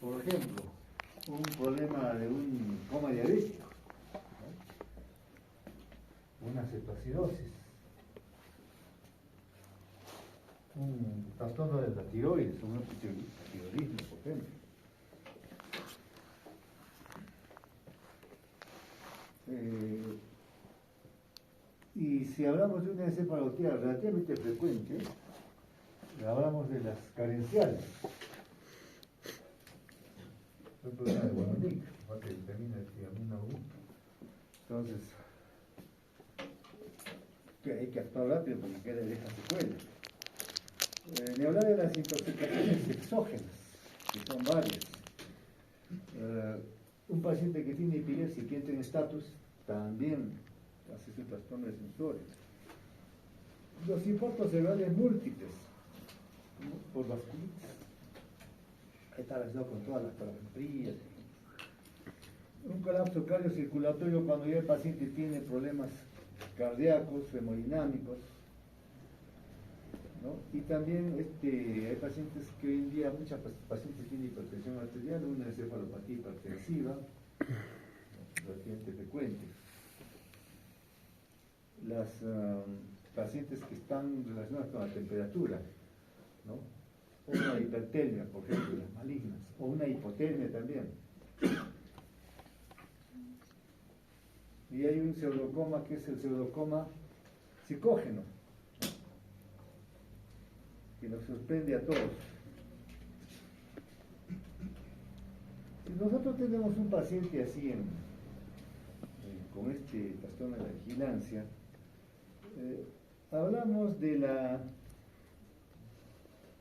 por ejemplo, un problema de un coma diabético, ¿no? Una cetoacidosis, un trastorno de la tiroides, un hipotiroidismo, por ejemplo. Y si hablamos de una encefalopatía relativamente frecuente, hablamos de las carenciales. El problema de Guanonik, que determina el tiamina U. Entonces, que hay que actuar rápido porque queda deja secuelas. Ni hablar de las intoxicaciones exógenas, que son varias. Un paciente que tiene epilepsia y que entra en estatus también hace su trastorno de sensores. Los infartos cerebrales múltiples, ¿no? Por vasculitis. Está relacionado con todas las parametrías. Un colapso cardiocirculatorio cuando ya el paciente tiene problemas cardíacos, hemodinámicos, ¿no? Y también hay pacientes que hoy en día, muchos pacientes tienen hipertensión arterial, una encefalopatía hipertensiva, relativamente frecuente. Las pacientes que están relacionadas con la temperatura, ¿no? O una hipertermia, por ejemplo, las malignas, o una hipotermia también. Y hay un pseudocoma que es el pseudocoma psicógeno, que nos sorprende a todos. Si nosotros tenemos un paciente así con este trastorno de la vigilancia, hablamos de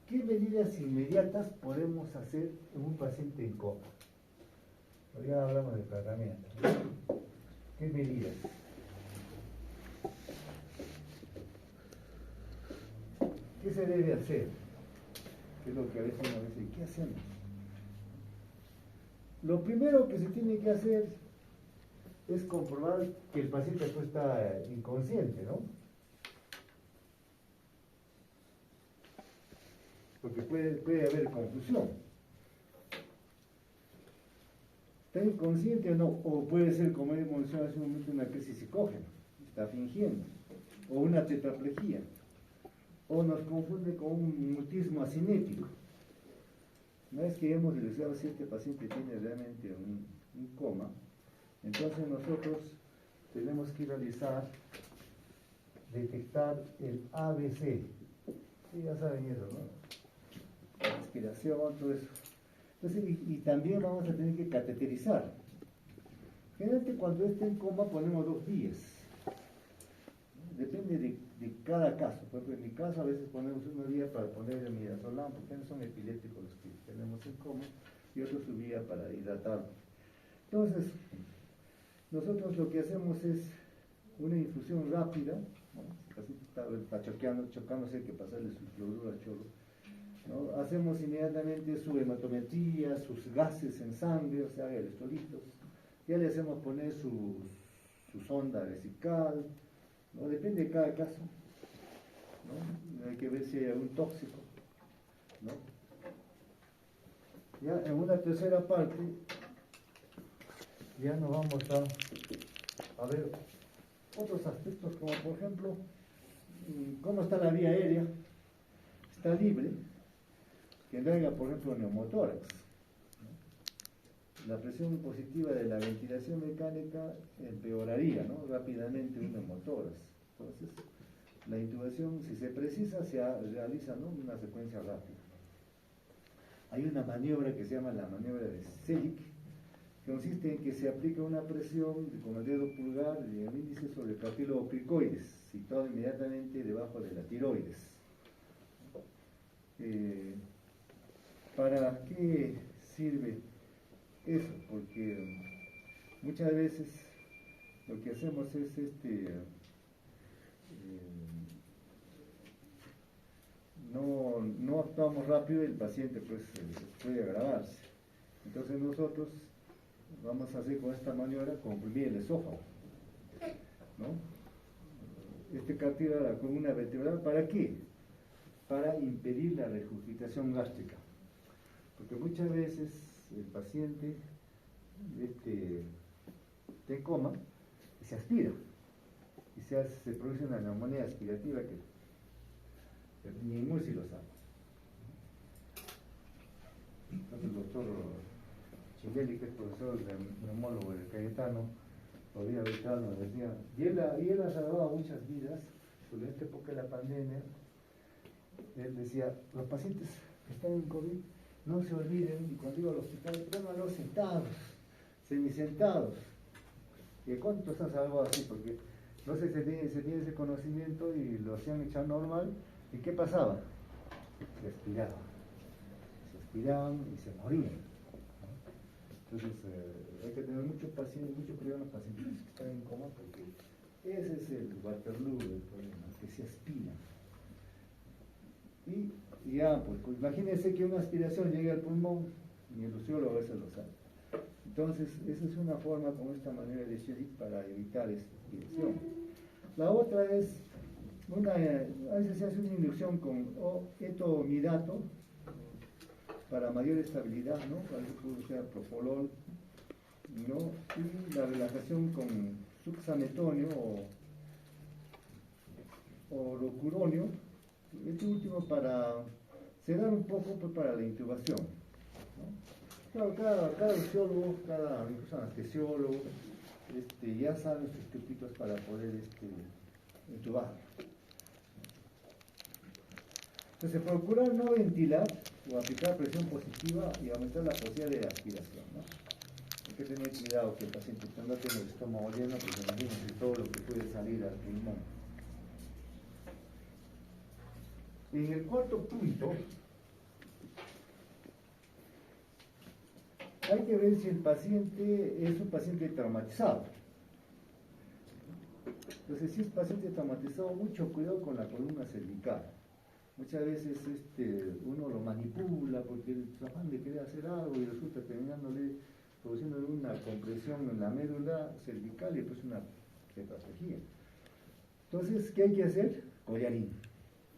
qué medidas inmediatas podemos hacer en un paciente en coma. Ya hablamos de tratamiento, ¿no? ¿Qué medidas? ¿Qué se debe hacer? Que es lo que a veces uno dice, ¿qué hacemos? Lo primero que se tiene que hacer es comprobar que el paciente pues está inconsciente, ¿no? Porque puede haber confusión. ¿Está inconsciente o no? O puede ser, como hemos mencionado hace un momento, una crisis psicógena, está fingiendo, o una tetraplejía, o nos confunde con un mutismo asinético. Una vez que hemos realizado si este paciente tiene realmente un coma, entonces nosotros tenemos que detectar el ABC. Sí, ya saben eso, ¿no? La respiración, todo eso. Entonces, y también vamos a tener que cateterizar. Generalmente cuando esté en coma ponemos 2 días. Depende de cada caso. Por ejemplo, en mi caso a veces ponemos 1 día para poner el midazolam, porque no son epilépticos los que tenemos en coma, y otro su día para hidratarlo. Entonces, nosotros lo que hacemos es una infusión rápida, ¿no? Casi está chocándose, hay que pasarle su cloruro al chorro, ¿no? Hacemos inmediatamente su hematometría, sus gases en sangre, o sea, electrolitos. Ya le hacemos poner su sonda vesical, ¿no? Depende de cada caso, ¿no? Hay que ver si hay algún tóxico, ¿no? Ya en una tercera parte ya nos vamos a ver otros aspectos, como por ejemplo cómo está la vía aérea. Está libre, que no haya, por ejemplo, neumotórax, ¿no? La presión positiva de la ventilación mecánica empeoraría, ¿no? Rápidamente un neumotórax. Entonces, la intubación, si se precisa, se realiza, ¿no? Una secuencia rápida. Hay una maniobra que se llama la maniobra de Selig, que consiste en que se aplica una presión con el dedo pulgar y el índice sobre el cartílago cricoides, situado inmediatamente debajo de la tiroides. ¿Para qué sirve eso? Porque muchas veces lo que hacemos es no actuamos rápido y el paciente pues puede agravarse. Entonces nosotros vamos a hacer con esta maniobra comprimir el esófago, ¿no? Este cartílago de la columna vertebral, ¿para qué? Para impedir la regurgitación gástrica. Porque muchas veces el paciente está en coma y se aspira. Y se produce una neumonía aspirativa que ni Mursi lo sabe. Entonces el doctor Chileli, que es profesor de neumólogo de Cayetano, todavía Beltrano decía, y él ha salvado muchas vidas durante esta época de la pandemia. Él decía, los pacientes que están en COVID, no se olviden, y cuando iba al hospital, pónganlos sentados, semisentados. ¿Y cuántos han salvado así? Porque no sé, se tiene ese conocimiento y lo hacían echar normal. ¿Y qué pasaba? Se expiraban y se morían, ¿no? Entonces hay que tener mucho cuidado en los pacientes que están en coma, porque ese es el Waterloo del problema, que se aspiran. Y ya, pues imagínense que una aspiración llegue al pulmón, ni el luciólogo a veces lo sabe. Entonces, esa es una forma, con esta manera de Sheriff, para evitar esta aspiración. La otra es, a veces se hace una inducción con etomidato para mayor estabilidad, ¿no? Para que puede ser propolol, ¿no? Y la relajación con succinilcolio o rocuronio. Este último para sedar un poco, pues, para la intubación, ¿no? Claro, cada fisiólogo, incluso anestesiólogo, ya sabe sus truquitos para poder intubar. Entonces, procurar no ventilar o aplicar presión positiva y aumentar la posibilidad de aspiración, ¿no? Hay que tener cuidado que el paciente no tenga el estómago lleno, porque imagínense todo lo que puede salir al pulmón. En el cuarto punto, hay que ver si el paciente es un paciente traumatizado. Entonces, si es paciente traumatizado, mucho cuidado con la columna cervical. Muchas veces uno lo manipula porque el afán de querer hacer algo y resulta produciéndole una compresión en la médula cervical y pues una tetraplegia. Entonces, ¿qué hay que hacer? Collarín,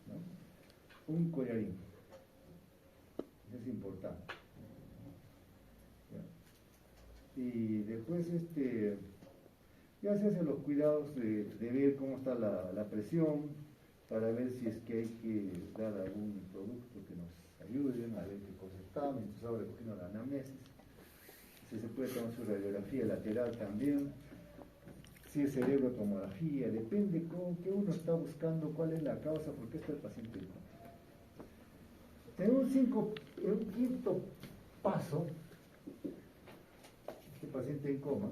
¿no? Un collarín. Es importante. ¿Ya? Y después ya se hacen los cuidados de ver cómo está la presión, para ver si es que hay que dar algún producto que nos ayuden a ver qué cosa está, mientras estaba recogiendo la anamnesis. Si se puede tomar su radiografía lateral también, si es cerebrotomografía, depende con qué uno está buscando, cuál es la causa, por qué está el paciente en coma. En un quinto paso, este paciente en coma,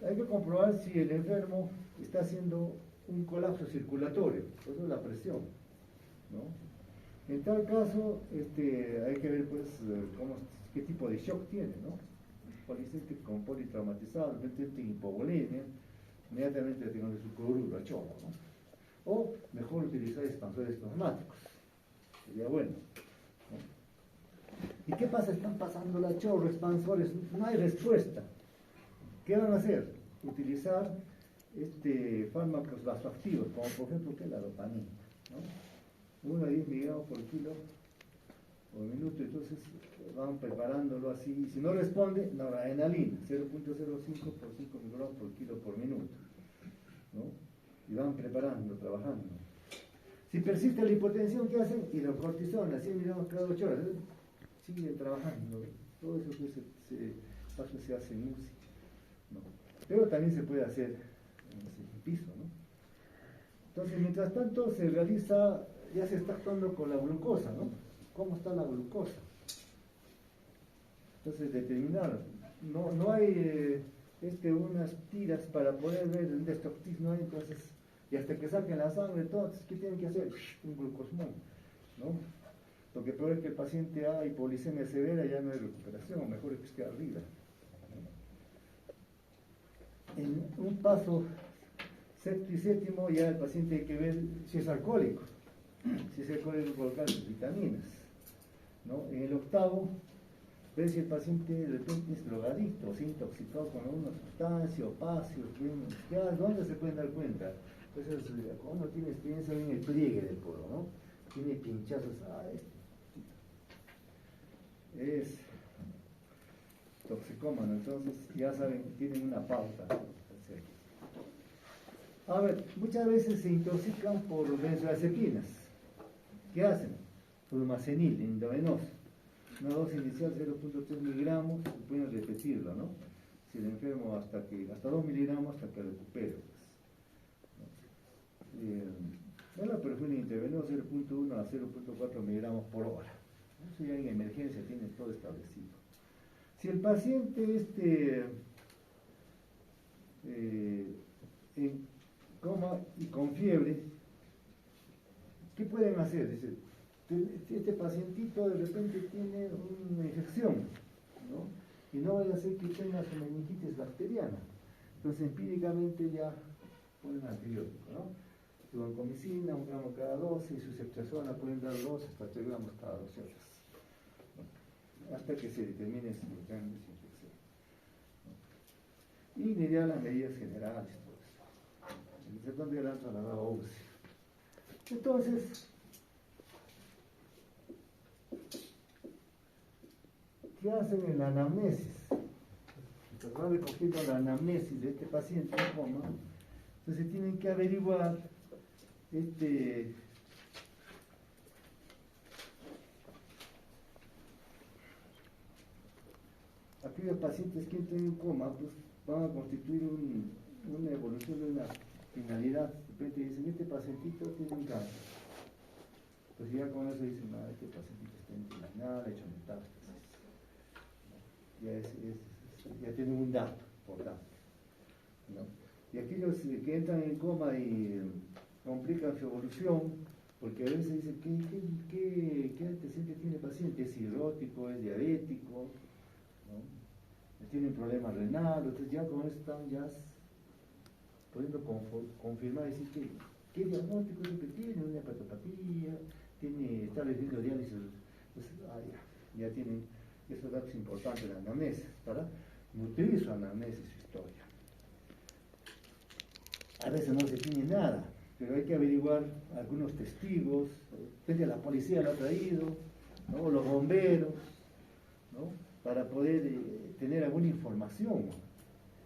hay que comprobar si el enfermo está haciendo un colapso circulatorio, eso es la presión, ¿no? En tal caso, hay que ver, pues, qué tipo de shock tiene, ¿no? Policéntrico con politraumatizado, de repente hipovolemia, inmediatamente tengo su cloruro a chorro, ¿no? O mejor utilizar expansores plasmáticos, sería bueno, ¿no? ¿Y qué pasa? Están pasando la chorro, expansores, no hay respuesta. ¿Qué van a hacer? Utilizar fármacos vasoactivos, como por ejemplo la dopamina, ¿no? 1 a 10 miligramos por kilo por minuto. Entonces van preparándolo así, y si no responde, noradrenalina, 0.05 por 5 miligramos por kilo por minuto, ¿no? Y van preparando, trabajando. Si persiste la hipotensión, ¿qué hacen? Hidrocortisona, 100 miligramos cada 8 horas, siguen trabajando. Todo eso se hace en UCI, ¿no? Pero también se puede hacer en el piso, ¿no? Entonces, mientras tanto se realiza, ya se está actuando con la glucosa, ¿no? ¿Cómo está la glucosa? Entonces, determinar, no hay unas tiras para poder ver el destructis, no hay, entonces, y hasta que saquen la sangre, entonces, ¿qué tienen que hacer? Un glucosmón, ¿no? Lo que peor es que el paciente ha hipoglicemia severa, ya no hay recuperación, mejor es que esté arriba. En un paso sexto y séptimo, ya el paciente hay que ver si es alcohólico, colocar sus vitaminas, ¿no? En el octavo, ver si el paciente de repente es drogadicto o se ha intoxicado con alguna sustancia, opacios, ¿dónde se pueden dar cuenta? Pues uno tiene experiencia en el pliegue del poro, ¿no? Tiene pinchazos, es toxicómano, entonces ya saben, tienen una pauta. A ver, muchas veces se intoxican por benzodiazepinas. ¿Qué hacen? Flumacenil, endovenoso. Una dosis inicial 0.3 miligramos, pueden repetirlo, ¿no? Si el enfermo hasta 2 miligramos hasta que recupere. Bueno, pero fue un intravenoso 0.1 a 0.4 miligramos por hora. Eso ya en emergencia tiene todo establecido. Si el paciente en coma y con fiebre, ¿qué pueden hacer? Dice, este pacientito de repente tiene una infección, ¿no? Y no vaya a ser que tenga su meningitis bacteriana. Entonces empíricamente ya ponen antibiótico, ¿no? Su vancomicina, 1 gramo cada 12, y su ceftriaxona pueden dar 2 hasta 3 gramos cada 12 horas, ¿no? Hasta que se determine si hay desinfección, ¿no? Y lidiar las medidas generales, todo eso. El segundo gran trasladado a UCI. Entonces, ¿qué hacen en la anamnesis? Se va recogiendo la anamnesis de este paciente en coma. Entonces tienen que averiguar aquellos pacientes que entran en coma, pues van a constituir una evolución de una finalidad. De repente dicen, este pacientito tiene un cáncer. Pues ya con eso dicen, este pacientito está intestinal, ha hecho metástasis. Ya tienen un dato, por tanto, ¿no? Y aquellos que entran en coma y complican su evolución, porque a veces dicen, ¿qué antecedente tiene el paciente? ¿Es cirrótico, es diabético, ¿no? Tiene un problema renal? Entonces ya con eso están ya pudiendo confirmar y decir qué diagnóstico es el que tiene, una hepatopatía, está recibiendo diálisis. Pues, ya tienen esos datos importantes de la anamnesis, para nutrir su anamnesis, su historia. A veces no se tiene nada, pero hay que averiguar algunos testigos, la policía lo ha traído, ¿no? Los bomberos, ¿no? Para poder tener alguna información.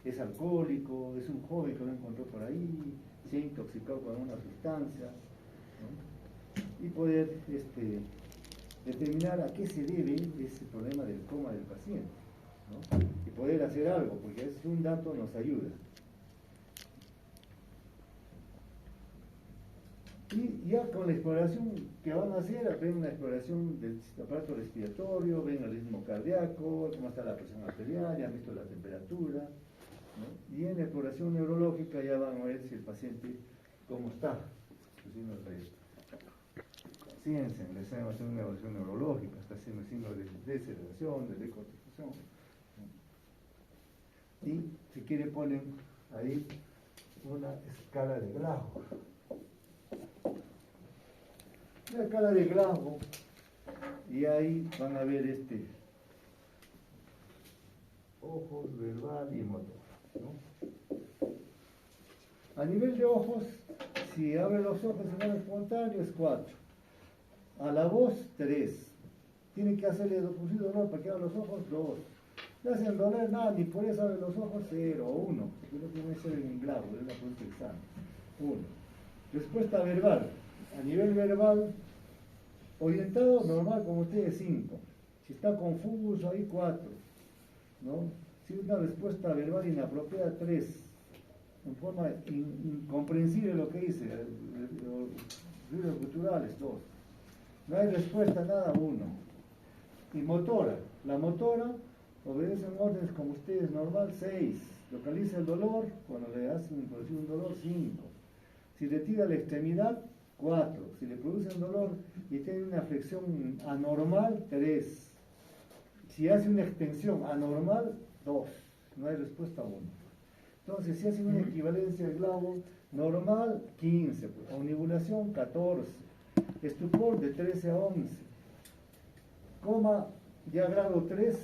Es alcohólico, es un joven que lo encontró por ahí, se ha intoxicado con alguna sustancia, ¿no? Y poder determinar a qué se debe ese problema del coma del paciente, ¿no? Y poder hacer algo, porque es un dato nos ayuda. Y ya con la exploración que van a hacer, ven una exploración del aparato respiratorio, ven el ritmo cardíaco, cómo está la presión arterial, ya han visto la temperatura, ¿no? Y en la exploración neurológica ya van a ver si el paciente, cómo está, sus signos de conciencia, les hacen hacer una evaluación neurológica, está haciendo signos de deceleración, de decortización, ¿no? Y si quiere ponen ahí una escala de Glasgow. La escala de Glasgow, y ahí van a ver ojos, verbal y motor, ¿no? A nivel de ojos, si abre los ojos en modo espontáneo es 4. A la voz 3. Tienen que hacerle dolor para que abra los ojos 2. No hacen doler nada, ni por eso abre los ojos 0 o 1. Porque no tiene que ser en Glasgow, es la pregunta de examen. 1. Respuesta verbal. A nivel verbal, orientado normal como ustedes 5. Si está confuso, ahí 4. ¿No? Si una respuesta verbal inapropiada, 3. En forma incomprensible lo que dice, los ruidos culturales, 2. No hay respuesta, nada, 1. Y motora. La motora obedece órdenes como ustedes normal, 6. Localiza el dolor, cuando le hacen producir un dolor, 5. Si retira la extremidad, 4. Si le produce un dolor y tiene una flexión anormal, 3. Si hace una extensión anormal, 2. No hay respuesta, 1. Entonces, si hace una equivalencia del Glasgow normal, 15. Omnibulación, 14. Estupor, de 13 a 11. Coma, ya grado 3,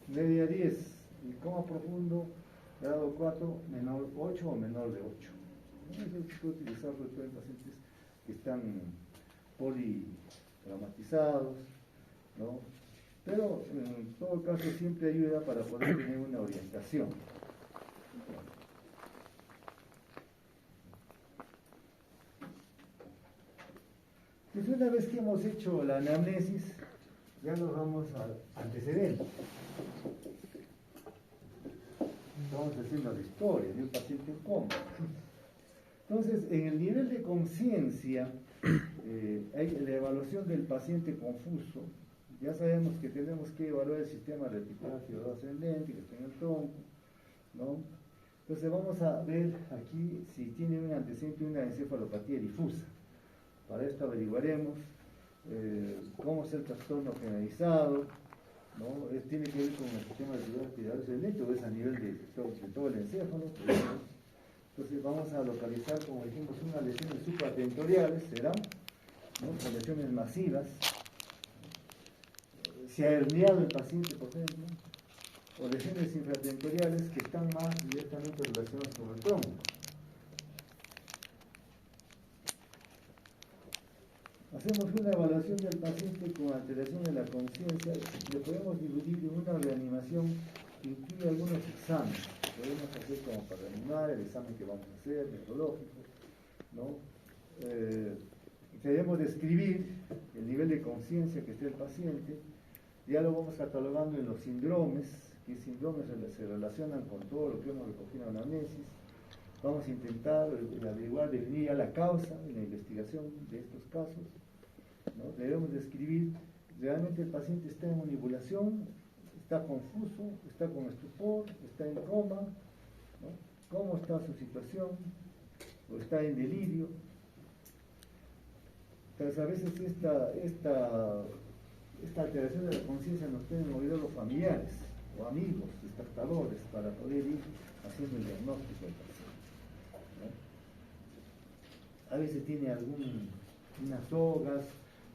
media 10. Y coma profundo, grado 4, menor 8 o menor de 8. Eso se puede utilizar sobre todo en pacientes que están politraumatizados, ¿no? pero en todo caso siempre ayuda para poder tener una orientación. Pues una vez que hemos hecho la anamnesis, ya nos vamos al antecedente. Estamos haciendo la historia de un paciente en coma. Entonces, en el nivel de conciencia, hay la evaluación del paciente confuso. Ya sabemos que tenemos que evaluar el sistema reticular ascendente, que está en el tronco, ¿no? Entonces vamos a ver aquí si tiene un antecedente de una encefalopatía difusa. Para esto averiguaremos cómo es el trastorno generalizado, ¿no? Tiene que ver con el sistema reticular ascendente o es a nivel de todo el encéfalo. Entonces vamos a localizar, como dijimos, unas lesiones supratentoriales, serán, ¿no? Con lesiones masivas. Se ha herniado el paciente, por ejemplo, o lesiones infratentoriales que están más directamente relacionadas con el tronco. Hacemos una evaluación del paciente con alteración de la conciencia. Le podemos dividir en una reanimación que incluye algunos exámenes. Podemos hacer como para reanimar, el examen que vamos a hacer, neurológico, ¿no? Debemos describir el nivel de conciencia que esté el paciente. Ya lo vamos catalogando en los síndromes, que síndromes se relacionan con todo lo que hemos recogido en la anamnesis. Vamos a intentar averiguar, definir ya la causa en la investigación de estos casos, ¿no? Debemos describir, realmente el paciente está en manipulación, está confuso, está con estupor, está en coma, ¿no? ¿Cómo está su situación? ¿O está en delirio? Entonces a veces esta alteración de la conciencia nos pueden oír los familiares o amigos, espectadores, para poder ir haciendo el diagnóstico del paciente, ¿no? A veces tiene unas sogas,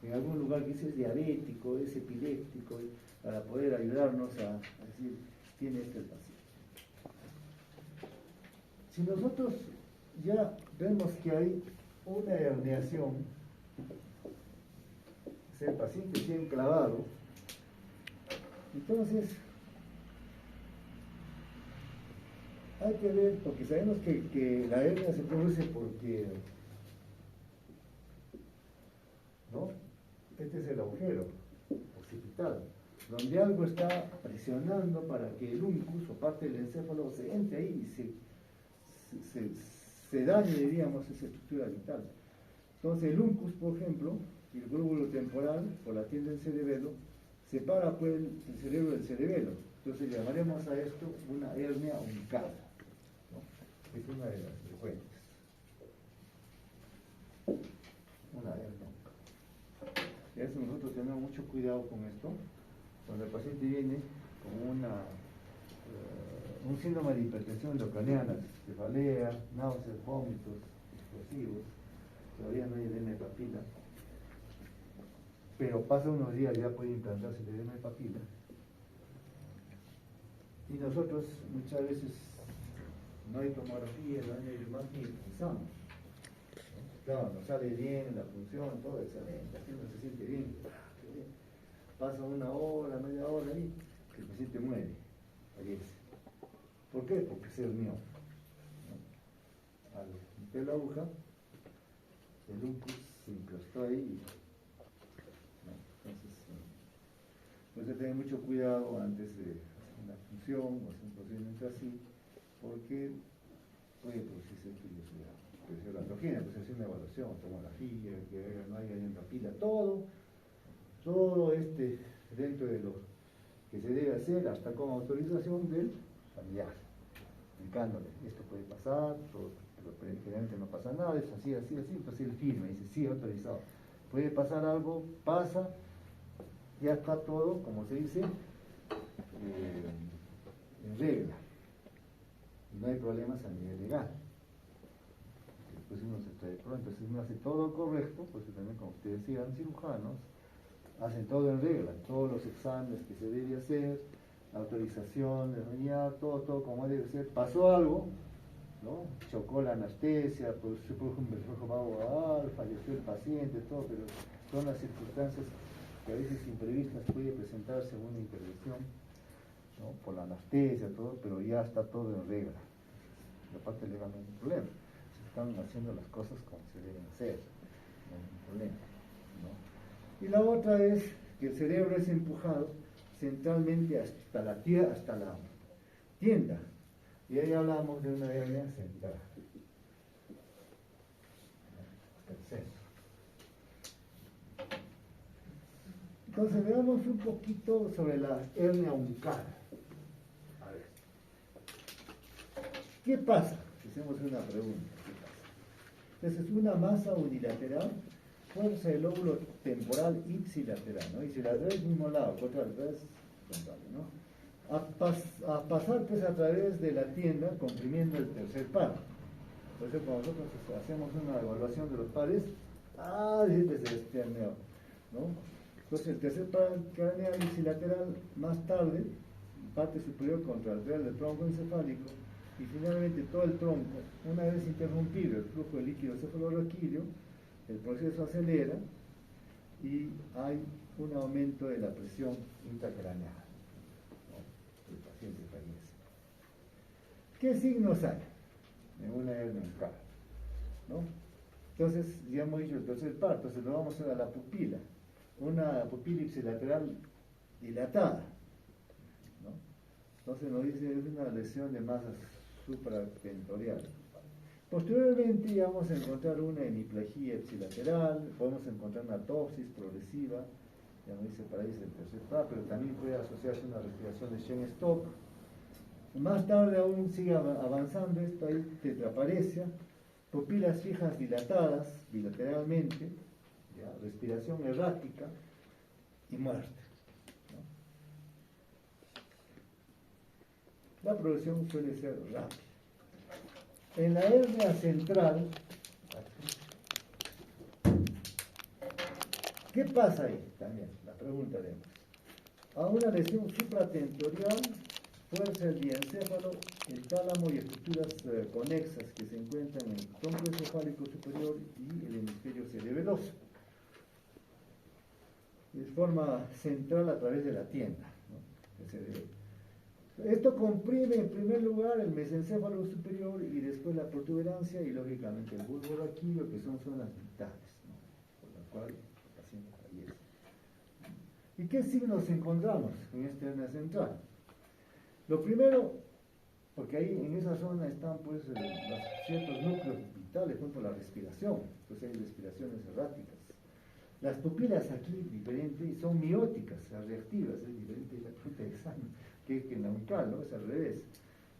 en algún lugar que dice es diabético, es epiléptico, para poder ayudarnos a decir, tiene el paciente. Si nosotros ya vemos que hay una herniación, el paciente está enclavado, entonces hay que ver, porque sabemos que la hernia se produce porque, ¿no? Este es el agujero occipital, donde algo está presionando para que el uncus o parte del encéfalo se entre ahí y se dañe, diríamos, esa estructura vital. Entonces el uncus, por ejemplo, y el glóbulo temporal, por la tienda del cerebelo, separa pues el cerebro del cerebelo. Entonces llamaremos a esto una hernia uncada, ¿no? Es una de las frecuentes. Una hernia uncada. Y a eso nosotros tenemos mucho cuidado con esto. Cuando el paciente viene con un síndrome de hipertensión endocraniana, cefalea, náuseas, vómitos, explosivos, todavía no hay edema de papila, pero pasa unos días ya puede implantarse el edema de papila. Y nosotros muchas veces no hay tomografía, no hay imagen y pensamos. Claro, nos sale bien la función, todo excelente, aquí uno se siente bien. Pasa una hora, media hora ahí, que el paciente muere, fallece. ¿Por qué? Porque se hernió, ¿no? Al meter la aguja, el uncus se incrustó ahí. Entonces hay que tener mucho cuidado antes de hacer una función o hacer un procedimiento así, porque puede producirse curiosidad, puede ser la androgenia, puede ser una evaluación, tomografía, que no haya ni papila, todo dentro de lo que se debe hacer, hasta con autorización del familiar, indicándole, esto puede pasar, pero generalmente no pasa nada, es así, entonces él firma y dice, sí, autorizado. Puede pasar algo, pasa, ya está todo, como se dice, en regla. Y no hay problemas a nivel legal. Después uno se trae pronto, entonces uno hace todo correcto, porque también, como ustedes decían, cirujanos, hacen todo en regla, todos los exámenes que se debe hacer, autorización, todo como debe ser. Pasó algo, ¿no? Chocó la anestesia, se produjo un reflejo vagal, falleció el paciente, todo, pero son las circunstancias que a veces imprevistas puede presentarse una intervención, ¿no? Por la anestesia, todo, pero ya está todo en regla. Y aparte legal no hay ningún problema. Se están haciendo las cosas como se deben hacer, no hay ningún problema, ¿no? Y la otra es que el cerebro es empujado centralmente hasta la tienda. Y ahí hablamos de una hernia central. Hasta el centro. Entonces veamos un poquito sobre la hernia umbilical. A ver. ¿Qué pasa? Hacemos una pregunta. ¿Qué pasa? Entonces es una masa unilateral, fuerza del lóbulo temporal ipsilateral, ¿no? Ipsilateral es el mismo lado, contrario, es contrario, ¿no? A pasar pues a través de la tienda comprimiendo el tercer par. Por eso cuando nosotros hacemos una evaluación de los pares, dice que se esterneó, ¿no? Entonces el tercer par craneal ipsilateral más tarde, parte superior contralateral del tronco encefálico, y finalmente todo el tronco, una vez interrumpido el flujo de líquido cefalorraquídeo, el proceso acelera y hay un aumento de la presión intracraneal. El paciente fallece. ¿Qué signos hay en una hernia umbilical? ¿No? Entonces, ya hemos dicho el tercer par, entonces lo vamos a hacer a la pupila. Una pupila ipsilateral dilatada, ¿no? Entonces nos dice es una lesión de masa supratentorial. Posteriormente ya vamos a encontrar una hemiplegia ipsilateral, podemos encontrar una topsis progresiva, ya nos dice para ahí el tercer par, pero también puede asociarse a una respiración de Schoenstock. Más tarde aún sigue avanzando esto, hay tetraparesia, pupilas fijas dilatadas bilateralmente, ¿ya? Respiración errática y muerte, ¿no? La progresión suele ser rápida. En la hernia central, ¿qué pasa ahí? También, la pregunta de a una lesión supratentorial, fuerza el diencéfalo, el tálamo y estructuras conexas que se encuentran en el tronco encefálico superior y el hemisferio cerebeloso. De forma central a través de la tienda, ¿no? El cerebelo. Esto comprime en primer lugar el mesencéfalo superior y después la protuberancia y lógicamente el bulbo raquídeo, que son zonas vitales, ¿no? Por la cual el paciente fallece. ¿Y qué signos encontramos en esta hernia central? Lo primero, porque ahí en esa zona están pues ciertos núcleos vitales, por ejemplo la respiración, pues hay respiraciones erráticas. Las pupilas aquí diferentes son mióticas, reactivas, es diferente de la punta de examen que en la umbilical, ¿no? Es al revés,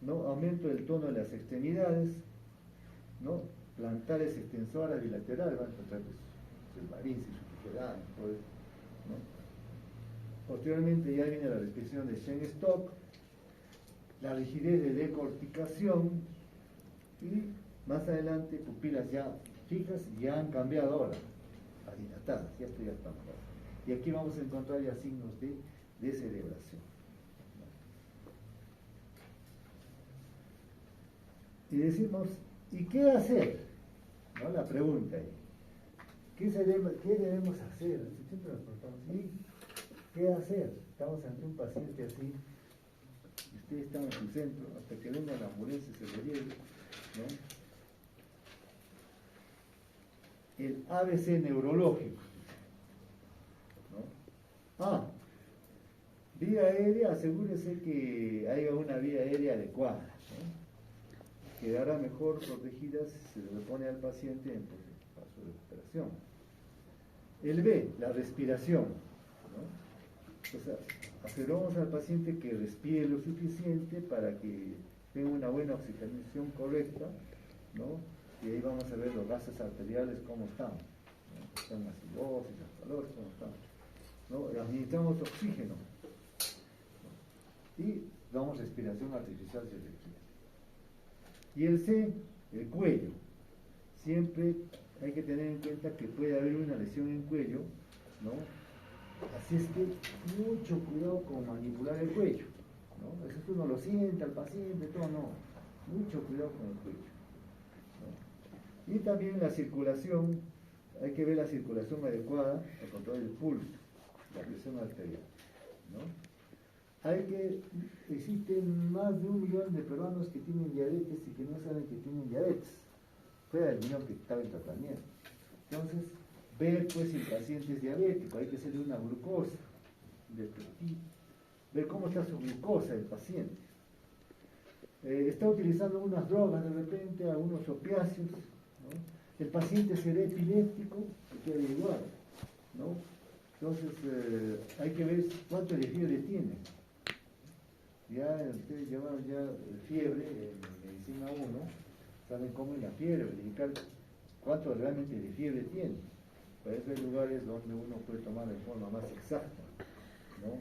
¿no? Aumento del tono de las extremidades, ¿no? Plantares extensoras bilaterales, van a encontrar pues, el varices, su tijerán, todo eso, ¿no? Posteriormente ya viene la respiración de Schoenstock, la rigidez de decorticación y más adelante pupilas ya fijas y ya han cambiado ahora a dilatadas, ya estamos ahora. Y aquí vamos a encontrar ya signos de descerebración. Y decimos, ¿y qué hacer? ¿No? La pregunta ahí. ¿Qué debemos hacer? Siempre nos preguntamos, ¿y qué hacer? Estamos ante un paciente así, y ustedes están en su centro, hasta que venga la ambulancia y se lo lleve, ¿no? El ABC neurológico, ¿no? Vía aérea, asegúrese que haya una vía aérea adecuada, ¿no? Quedará mejor protegida si se le pone al paciente en su recuperación. El B, la respiración, ¿no? O sea, aseguramos al paciente que respire lo suficiente para que tenga una buena oxigenación correcta, ¿no? Y ahí vamos a ver los gases arteriales cómo están, ¿no? Están la acidosis, las calores, cómo están, ¿no? Administramos oxígeno, ¿no? Y damos respiración artificial si requiere. Y el C, el cuello. Siempre hay que tener en cuenta que puede haber una lesión en cuello, ¿no? Así es que mucho cuidado con manipular el cuello, ¿no? Eso es que uno lo siente al paciente, todo, no. Mucho cuidado con el cuello, ¿no? Y también la circulación, hay que ver la circulación adecuada para controlar el pulso, la presión arterial, ¿no? Existen más de 1 millón de peruanos que tienen diabetes y que no saben que tienen diabetes, fuera del millón que estaba en tratamiento. Entonces, ver pues si el paciente es diabético, hay que hacerle una glucosa, ver cómo está su glucosa el paciente. Está utilizando unas drogas de repente, algunos opiáceos, ¿no? El paciente será epiléptico, hay que averiguar, ¿no? Entonces, hay que ver cuánto de fiebre tiene. Ya ustedes llevan ya fiebre en medicina 1, saben cómo es la fiebre, verificar cuánto realmente de fiebre tiene. Para eso hay lugares donde uno puede tomar de forma más exacta, ¿no?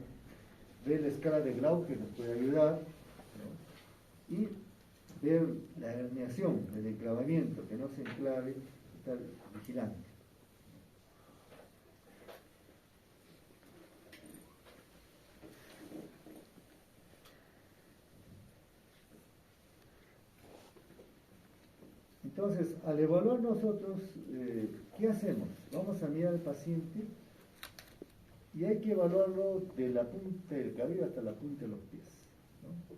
Ver la escala de Glauque nos puede ayudar, ¿no? Y ver la herniación, el enclavamiento, que no se enclave, estar vigilante. Entonces, al evaluar nosotros, ¿qué hacemos? Vamos a mirar al paciente y hay que evaluarlo de la punta del cabello hasta la punta de los pies, ¿no?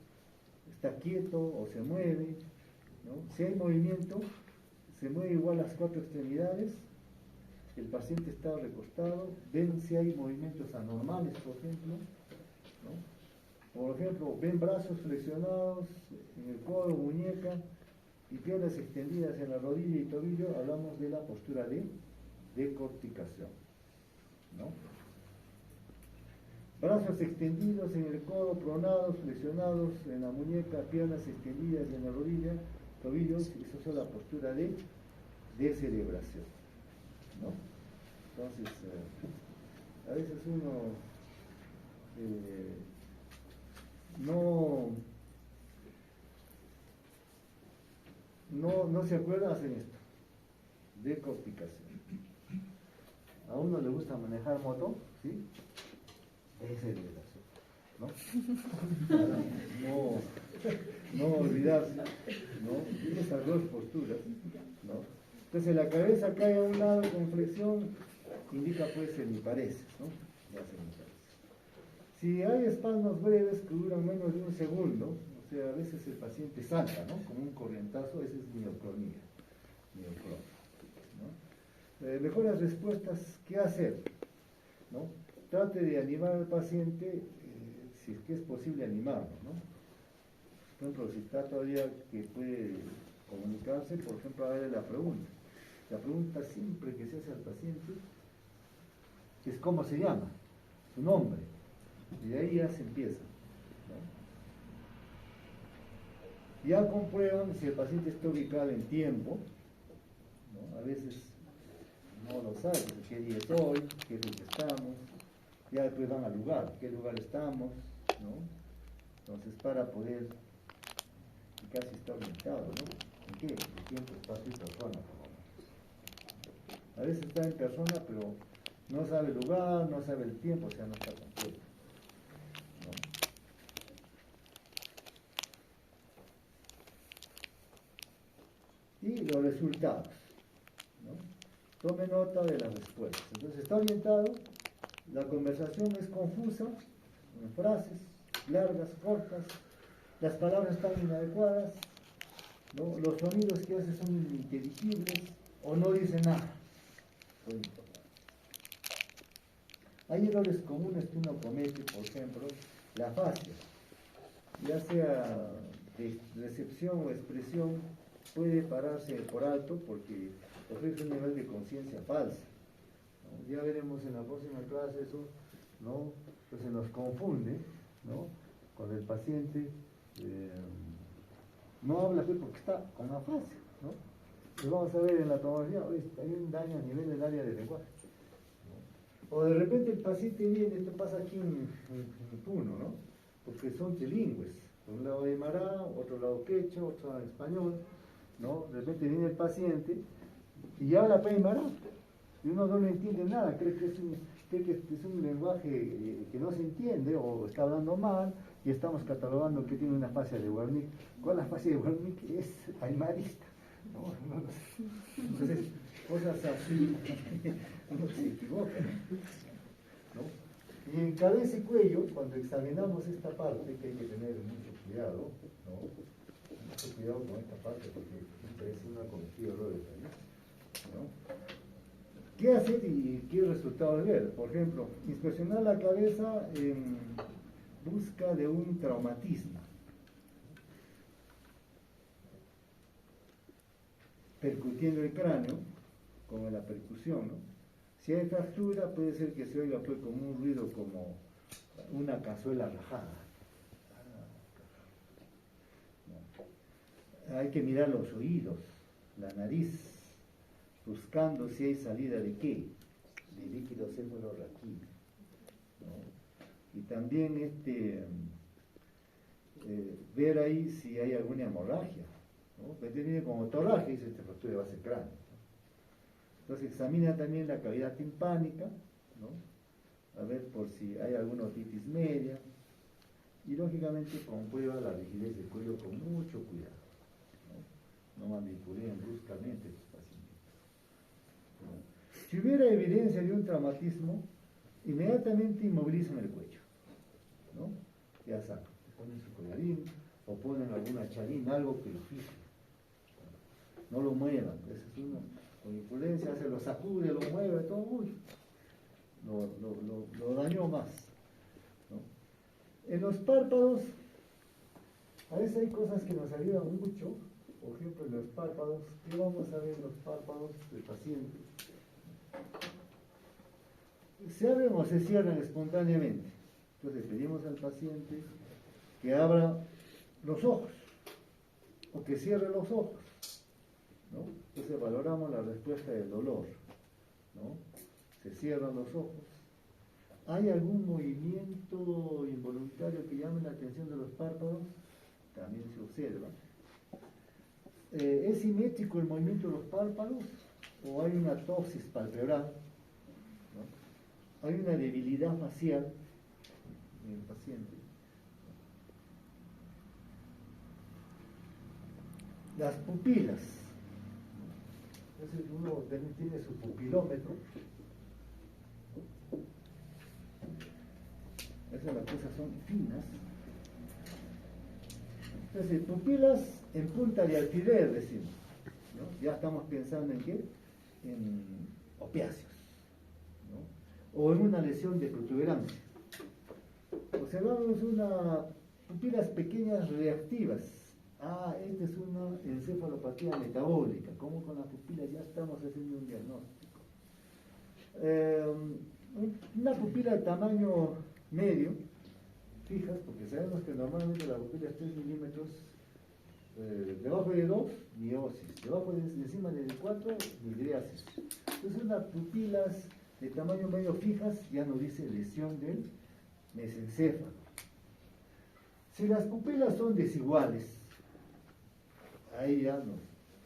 Está quieto o se mueve, ¿no? Si hay movimiento, se mueve igual las 4 extremidades, el paciente está recostado, ven si hay movimientos anormales, por ejemplo, ¿no? Por ejemplo, ven brazos flexionados en el codo, muñeca, y piernas extendidas en la rodilla y tobillo, hablamos de la postura de decorticación, ¿no? Brazos extendidos en el codo, pronados, flexionados en la muñeca, piernas extendidas en la rodilla, tobillos, eso es la postura de celebración, ¿no? Entonces, a veces uno no se acuerda, hacen esto, decorticación. A uno le gusta manejar moto, ¿sí? Celebración, ¿no? No olvidarse, ¿no? Esas dos posturas, ¿no? Entonces la cabeza cae a un lado con flexión, indica pues hemiparesis, ¿no? Ya se hemiparesis. Si hay espasmos breves que duran menos de 1 segundo, o sea, a veces el paciente salta, ¿no? Como un corrientazo, esa es mioclonía, ¿no? Mejores respuestas, ¿qué hacer? ¿No? Trate de animar al paciente, si es que es posible animarlo, ¿no? Por ejemplo, si está todavía que puede comunicarse, por ejemplo, a darle la pregunta. La pregunta siempre que se hace al paciente es cómo se llama, su nombre, y de ahí ya se empieza, ¿no? Ya comprueban si el paciente está ubicado en tiempo, ¿no? A veces no lo sabe, qué día es hoy, qué es lo que estamos, ya después van al lugar, qué lugar estamos, ¿no? Entonces, para poder, casi está orientado, ¿no? ¿En qué? En tiempo, espacio y persona. A veces está en persona, pero no sabe el lugar, no sabe el tiempo, o sea, no está completo, ¿no? Y los resultados, ¿no? Tome nota de las respuestas. Entonces, está orientado, la conversación es confusa, en frases largas, cortas, las palabras están inadecuadas, ¿no? Los sonidos que hace son ininteligibles o no dice nada. Muy importante. Hay errores comunes que uno comete, por ejemplo, la afasia, ya sea de recepción o expresión, puede pararse por alto porque ofrece un nivel de conciencia falsa, ¿no? Ya veremos en la próxima clase eso, ¿no? Pues se nos confunde, ¿no? Cuando el paciente no habla porque está con afasia, ¿no? Y vamos a ver en la tomografía, hay un daño a nivel del área de lenguaje, ¿no? O de repente el paciente viene, esto pasa aquí en Puno, ¿no? Porque son trilingües, por un lado aymara, otro lado quechua, otro lado español, ¿no? De repente viene el paciente y habla aymara y uno no le entiende nada, cree que es un lenguaje que no se entiende o está hablando mal y estamos catalogando que tiene una afasia de Wernicke. ¿Cuál es la afasia de Wernicke? Es aymarista, ¿no? Entonces, cosas así, uno se equivoca, ¿no? Y en cabeza y cuello, cuando examinamos esta parte, que hay que tener mucho cuidado, ¿no? Mucho cuidado con esta parte, porque es una conocida dolores ahí, ¿no? ¿Qué hacer y qué resultado ver? Por ejemplo, inspeccionar la cabeza en busca de un traumatismo. Percutiendo el cráneo, como la percusión, ¿no? Si hay fractura, puede ser que se oiga pues como un ruido como una cazuela rajada. No. Hay que mirar los oídos, la nariz, buscando si hay salida de qué, de líquido cefalorraquídeo, ¿no? Y también ver ahí si hay alguna hemorragia, ¿no? Porque viene como torraje y dice esta fractura de base cráneo. Entonces examina también la cavidad timpánica, ¿no? A ver por si hay alguna otitis media, y lógicamente comprueba la rigidez del cuello con mucho cuidado, no manipulen bruscamente los pacientes, ¿no? Si hubiera evidencia de un traumatismo, inmediatamente inmovilizan el cuello, ¿no? Ya saben, ponen su collarín o ponen alguna charina, algo que lo fije, no lo muevan, eso es uno. Con impudencia se lo sacude, lo mueve, todo, uy, lo dañó más, ¿no? En los párpados, a veces hay cosas que nos ayudan mucho, por ejemplo, en los párpados. ¿Qué vamos a ver en los párpados del paciente? ¿Se abren o se cierran espontáneamente? Entonces pedimos al paciente que abra los ojos o que cierre los ojos, ¿no? Entonces valoramos la respuesta del dolor, ¿no? Se cierran los ojos. ¿Hay algún movimiento involuntario que llame la atención de los párpados? También se observa. ¿Es simétrico el movimiento de los párpados o hay una ptosis palpebral, ¿no? Hay una debilidad facial en el paciente. Las pupilas. Entonces uno también tiene su pupilómetro. Esas las cosas son finas. Entonces, pupilas en punta de alfiler, decimos, ¿no? Ya estamos pensando en qué? En opiáceos, ¿no? O en una lesión de protuberancia. Observamos unas pupilas pequeñas reactivas. Ah, esta es una encefalopatía metabólica. Como con las pupilas ya estamos haciendo un diagnóstico. Una pupila de tamaño medio, fijas, porque sabemos que normalmente la pupila es 3 milímetros, debajo de 2, miosis, debajo de encima de 4, midriasis. Entonces unas pupilas de tamaño medio fijas ya nos dice lesión del mesencéfalo. Si las pupilas son desiguales, ahí ya no,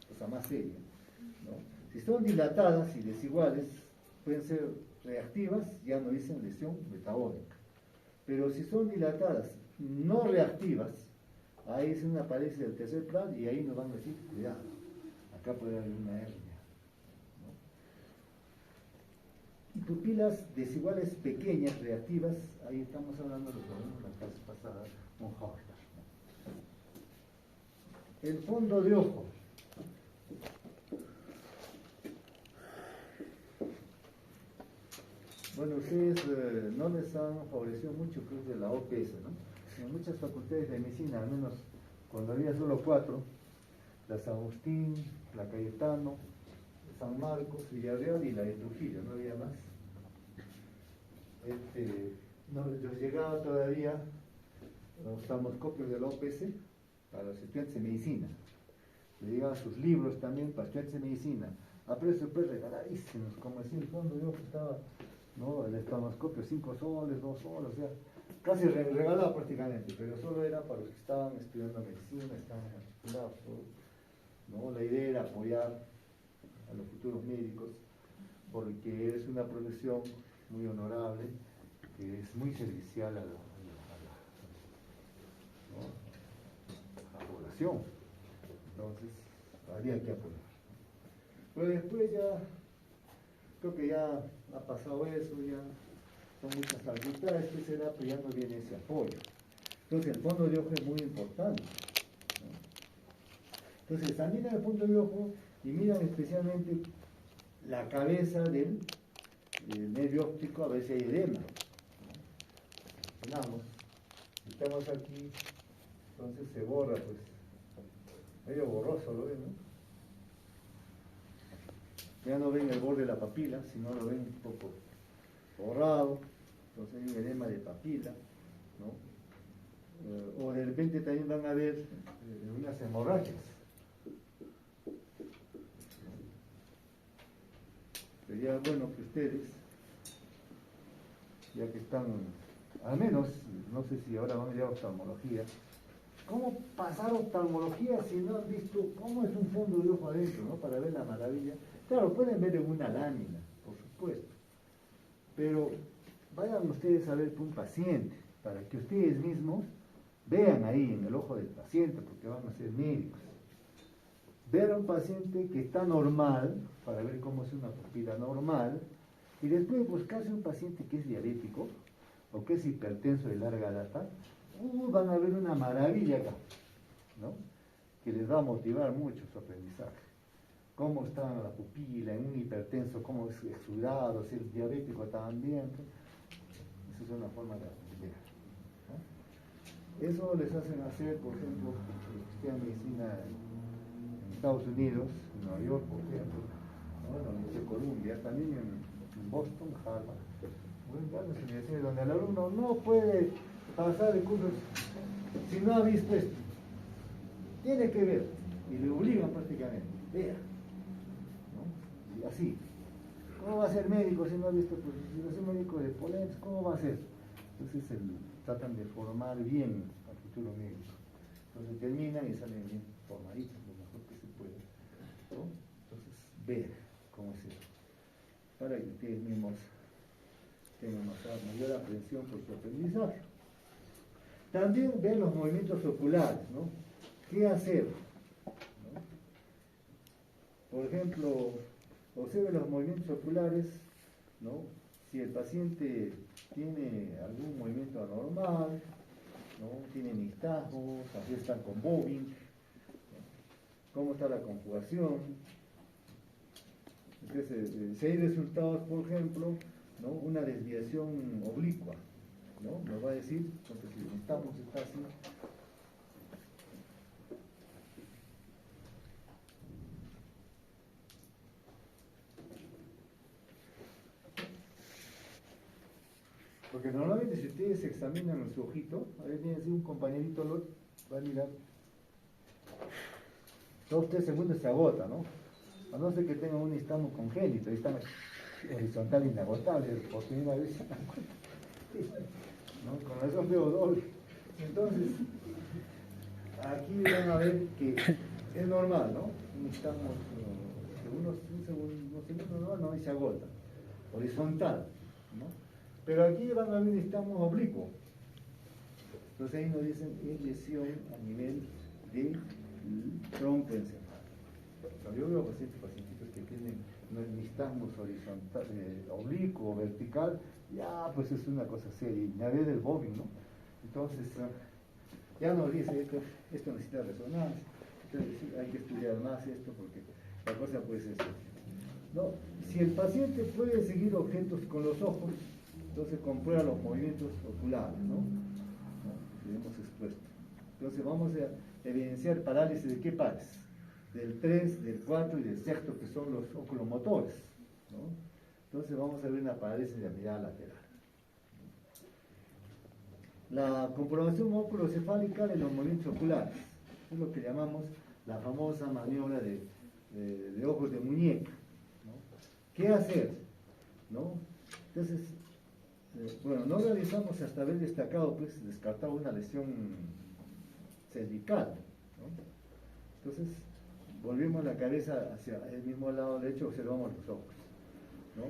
cosa más seria, ¿no? Si son dilatadas y desiguales, pueden ser reactivas, ya nos dicen lesión metabólica. Pero si son dilatadas, no reactivas, ahí es una parálisis del tercer plano y ahí nos van a decir, cuidado, acá puede haber una hernia, ¿no? Y pupilas desiguales pequeñas, reactivas, ahí estamos hablando de lo que vimos la clase pasada con Horner, ¿no? El fondo de ojo. Bueno, ustedes no les han favorecido mucho, creo, de la OPS, ¿no? En muchas facultades de medicina, al menos cuando había solo 4, la San Agustín, la Cayetano, San Marcos, Villarreal y la de Trujillo, no había más. No les llegaba todavía los oftalmoscopios de la OPS para los estudiantes de medicina. Les llegaban sus libros también para estudiantes de medicina, a precios pues regaladísimos, como decía el fondo de ojo estaba, ¿no? El oftalmoscopio 5 soles, 2 soles, o sea, casi regalado prácticamente, pero solo era para los que estaban estudiando medicina, estaban matriculados, ¿no? La idea era apoyar a los futuros médicos, porque es una profesión muy honorable, que es muy servicial a la población. Entonces, había que apoyar. Pero después ya, creo que ya ha pasado eso, ya son muchas facultades, que será, pero ya no viene ese apoyo. Entonces el fondo de ojo es muy importante, ¿no? Entonces examinan el fondo de ojo y miran especialmente la cabeza del nervio óptico a ver si hay edema. Veamos, estamos aquí, entonces se borra, pues, medio borroso, ¿lo ven, no? Ya no ven el borde de la papila, sino lo ven un poco borrado, entonces hay un edema de papila, ¿no? O de repente también van a ver unas hemorragias. Sería bueno que ustedes, ya que están, al menos, no sé si ahora van a ir a oftalmología, ¿cómo pasar oftalmología si no han visto cómo es un fondo de ojo adentro, ¿no? Para ver la maravilla. Claro, pueden ver en una lámina, por supuesto, pero vayan ustedes a ver un paciente, para que ustedes mismos vean ahí en el ojo del paciente, porque van a ser médicos. Ver a un paciente que está normal, para ver cómo es una pupila normal, y después buscarse un paciente que es diabético, o que es hipertenso de larga data, van a ver una maravilla acá, ¿no? Que les va a motivar mucho su aprendizaje. Cómo está la pupila en un hipertenso, cómo es exudado, si es diabético también. Esa es una forma de aprender, ¿no? Eso les hacen hacer, por ejemplo, los que estudian medicina en Estados Unidos, en Nueva York, por ejemplo, ¿no? En la Universidad de Columbia, también en Boston, Harvard, en grandes universidades donde el alumno no puede pasar de cursos si no ha visto esto. Tiene que ver, y le obligan prácticamente, vea, ¿no? Y así. ¿Cómo va a ser médico si no ha visto? Pues si no es médico de polens, ¿cómo va a ser? Entonces tratan de formar bien al futuro médico. Entonces terminan y salen bien formaditos, lo mejor que se puede, ¿no? Entonces, ver cómo es eso, para que ustedes mismos tengan mayor aprehensión por su aprendizaje. También ver los movimientos oculares, ¿no? ¿Qué hacer? ¿No? Por ejemplo, observe los movimientos oculares, ¿no? Si el paciente tiene algún movimiento anormal, ¿no? Tiene nistagmos, así están con bobbing, ¿no? ¿Cómo está la conjugación? Entonces, si hay resultados, por ejemplo, ¿no? Una desviación oblicua, ¿no? Nos va a decir, entonces si el nistagmos está así, porque normalmente si ustedes examinan en su ojito, a ver, viene así un compañerito, lo va a mirar, 2-3 segundos se agota, ¿no? A no ser que tengan un nistagmo congénito, ahí está horizontal inagotable, por primera vez, ¿no? Con eso veo doble. Entonces, aquí van a ver que es normal, ¿no? Un nistagmo de unos segundos, no, y se agota, horizontal, ¿no? Pero aquí van a ver un nistagmo oblicuo. Entonces ahí nos dicen es lesión a nivel del tronco encefálico. Yo veo pacientitos que tienen nistagmos horizontal, oblicuo o vertical, ya pues es una cosa seria, y a ver el bobbing, ¿no? Entonces ya nos dice esto necesita resonancia, entonces hay que estudiar más esto porque la cosa puede ser seria, ¿no? Si el paciente puede seguir objetos con los ojos, entonces comprueba los movimientos oculares, ¿no? Que hemos expuesto. Entonces vamos a evidenciar parálisis de qué pares, del 3, del 4 y del sexto, que son los oculomotores, ¿no? Entonces vamos a ver una parálisis de la mirada lateral. La comprobación oculocefálica de los movimientos oculares es lo que llamamos la famosa maniobra de ojos de muñeca, ¿no? ¿Qué hacer? ¿No? Entonces, bueno, no realizamos hasta haber destacado, pues, descartado una lesión cervical, ¿no? Entonces, volvemos la cabeza hacia el mismo lado derecho, observamos los ojos, ¿no?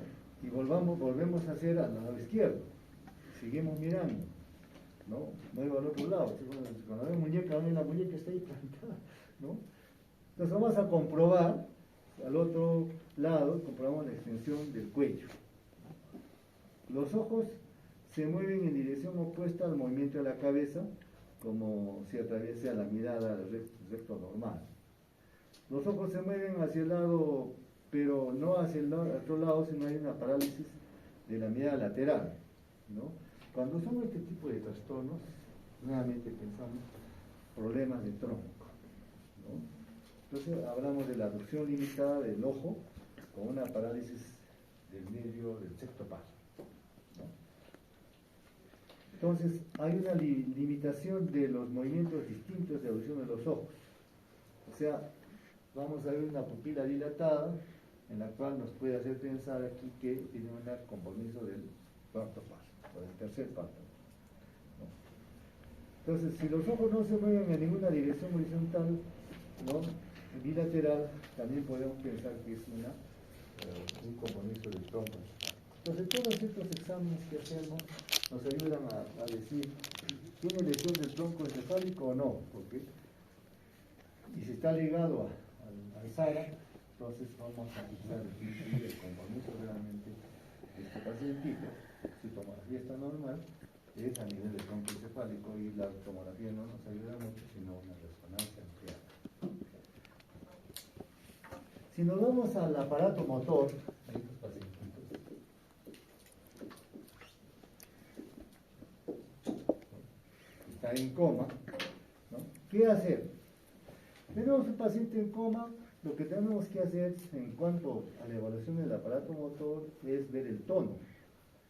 Y volvemos a hacer al lado izquierdo, seguimos mirando, ¿no? Muevo al otro lado, cuando veo muñeca, ven la muñeca está ahí plantada, ¿no? Entonces vamos a comprobar, al otro lado, comprobamos la extensión del cuello. Los ojos se mueven en dirección opuesta al movimiento de la cabeza, como si atraviesa la mirada al recto normal. Los ojos se mueven hacia el lado, pero no hacia el otro lado, sino hay una parálisis de la mirada lateral, ¿no? Cuando son este tipo de trastornos, nuevamente pensamos problemas de tronco, ¿no? Entonces hablamos de la abducción limitada del ojo con una parálisis del medio del sexto paso, ¿no? Entonces hay una limitación de los movimientos distintos de abducción de los ojos. O sea, vamos a ver una pupila dilatada en la cual nos puede hacer pensar aquí que tiene un compromiso del cuarto paso o del tercer paso, ¿no? Entonces, si los ojos no se mueven en ninguna dirección horizontal, ¿no?, bilateral, también podemos pensar que es un compromiso del tronco. Entonces, todos estos exámenes que hacemos nos ayudan a decir, ¿tiene lesión del tronco encefálico o no? Porque, y si está ligado al SARA, entonces vamos a analizar el compromiso realmente de este pacientito. Su tomografía está normal, es a nivel del tronco encefálico, y la tomografía no nos ayuda mucho, sino una resonancia ampliada. Si nos vamos al aparato motor de estos pacientitos, está en coma, ¿no? ¿Qué hacer? Tenemos un paciente en coma. Lo que tenemos que hacer en cuanto a la evaluación del aparato motor es ver el tono.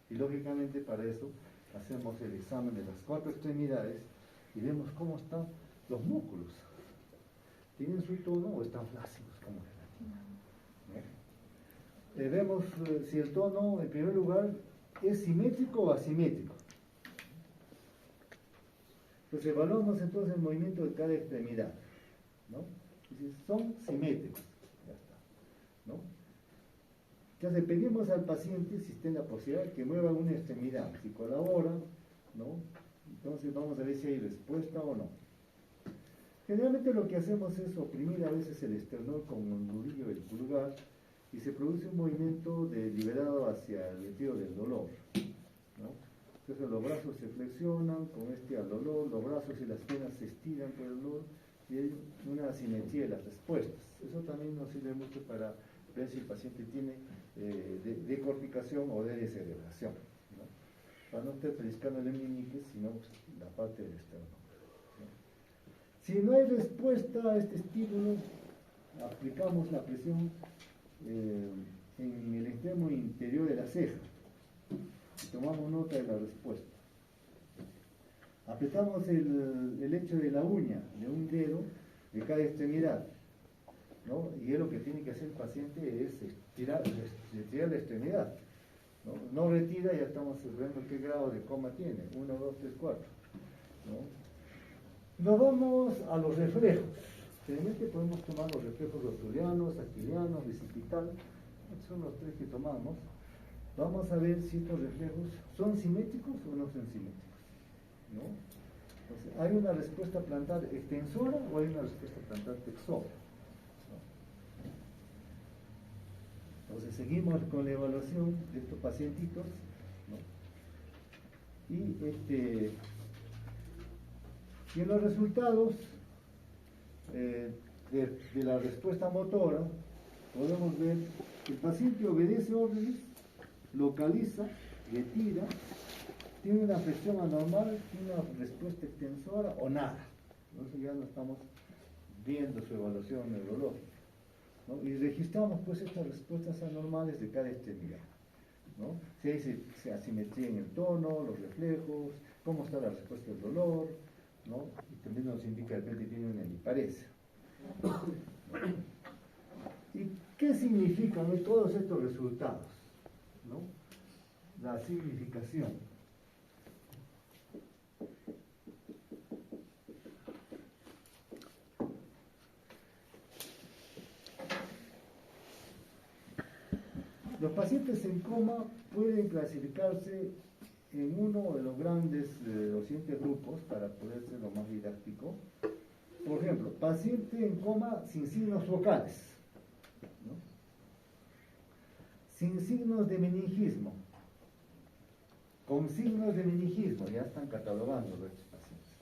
Y lógicamente para eso hacemos el examen de las 4 extremidades y vemos cómo están los músculos. ¿Tienen su tono o están flácidos como gelatina? ¿No? Vemos si el tono, en primer lugar, es simétrico o asimétrico. Pues evaluamos entonces el movimiento de cada extremidad, ¿no? Son simétricos, ya está, ¿no? Entonces pedimos al paciente si está en la posibilidad que mueva una extremidad. Si colabora, ¿no?, entonces vamos a ver si hay respuesta o no. Generalmente lo que hacemos es oprimir a veces el esternón con un nudillo del pulgar y se produce un movimiento liberado hacia el retiro del dolor, ¿no? Entonces los brazos se flexionan con al dolor, los brazos y las piernas se estiran por el dolor, y hay una asimetría de las respuestas. Eso también nos sirve mucho para ver si el paciente tiene decorticación o de descerebración, ¿no?, para no estar pellizcando el meñique, sino la parte del esternón, ¿no? Si no hay respuesta a este estímulo, aplicamos la presión en el extremo interior de la ceja y tomamos nota de la respuesta. Apretamos el hecho de la uña de un dedo de cada extremidad, ¿no? Y lo que tiene que hacer el paciente es retirar la extremidad, ¿no? No retira, ya estamos viendo qué grado de coma tiene, 1, 2, 3, 4, ¿no? Nos vamos a los reflejos. Generalmente podemos tomar los reflejos rotulianos, aquilianos, bicipital. Estos son los 3 que tomamos. Vamos a ver si estos reflejos son simétricos o no son simétricos, ¿no? Entonces, ¿hay una respuesta plantar extensora o hay una respuesta plantar flexora? ¿No? Entonces seguimos con la evaluación de estos pacientitos, ¿no? Y en los resultados de la respuesta motora podemos ver que el paciente obedece órdenes, localiza, retira, tiene una flexión anormal, tiene una respuesta extensora o nada. Entonces ya no estamos viendo su evaluación neurológica, ¿no? Y registramos pues estas respuestas anormales de cada extremidad, ¿no? Si hay asimetría en el tono, los reflejos, cómo está la respuesta del dolor, ¿no? Y también nos indica de repente tiene una hemiparesia, ¿no? ¿Y qué significan todos estos resultados, ¿no? La significación. Los pacientes en coma pueden clasificarse en uno de los grandes, los siguientes grupos, para poder ser lo más didáctico. Por ejemplo, paciente en coma sin signos vocales, ¿no?, sin signos de meningismo, con signos de meningismo, ya están catalogando los pacientes.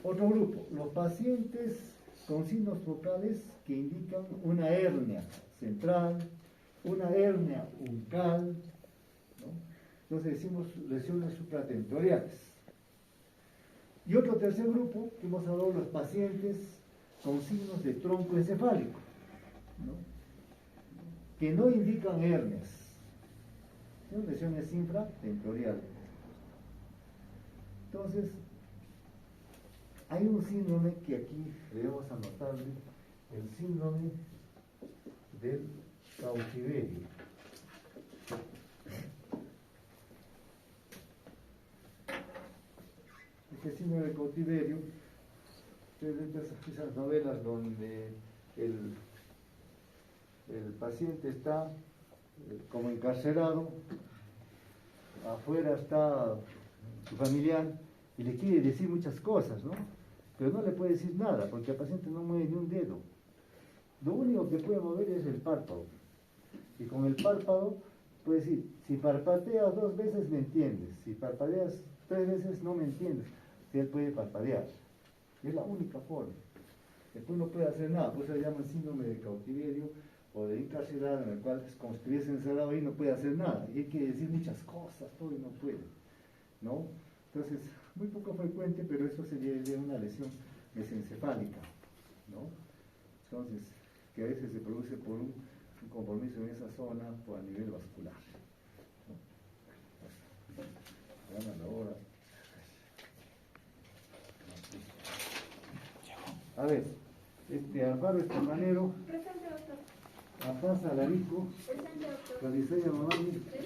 Otro grupo, los pacientes con signos focales que indican una hernia central, una hernia uncal, ¿no? Entonces decimos lesiones supratentoriales. Y otro tercer grupo, que hemos hablado, los pacientes con signos de tronco encefálico, ¿no? Que no indican hernias, son lesiones infratentoriales. Entonces, hay un síndrome que aquí debemos anotarle, el síndrome del cautiverio. Este síndrome del cautiverio, ustedes ven esas novelas donde el paciente está como encarcelado, afuera está su familiar y le quiere decir muchas cosas, ¿no? Pero no le puede decir nada porque el paciente no mueve ni un dedo. Lo único que puede mover es el párpado. Y con el párpado puede decir, si parpadeas 2 veces me entiendes, si parpadeas 3 veces no me entiendes. Si él puede parpadear. Es la única forma. Después no puede hacer nada, por eso se llama síndrome de cautiverio o de encarcelado, en el cual es como si estuviese encerrado ahí, no puede hacer nada. Y hay que decir muchas cosas, todo y no puede, ¿no? Entonces, muy poco frecuente, pero eso sería una lesión mesencefálica, ¿no? Entonces, que a veces se produce por un compromiso en esa zona o a nivel vascular, ¿no? Gana la hora. A ver, Alvaro Estefanero, Presente, doctor. Apaz Alarico, Presente, doctor. Caliceya Mamani.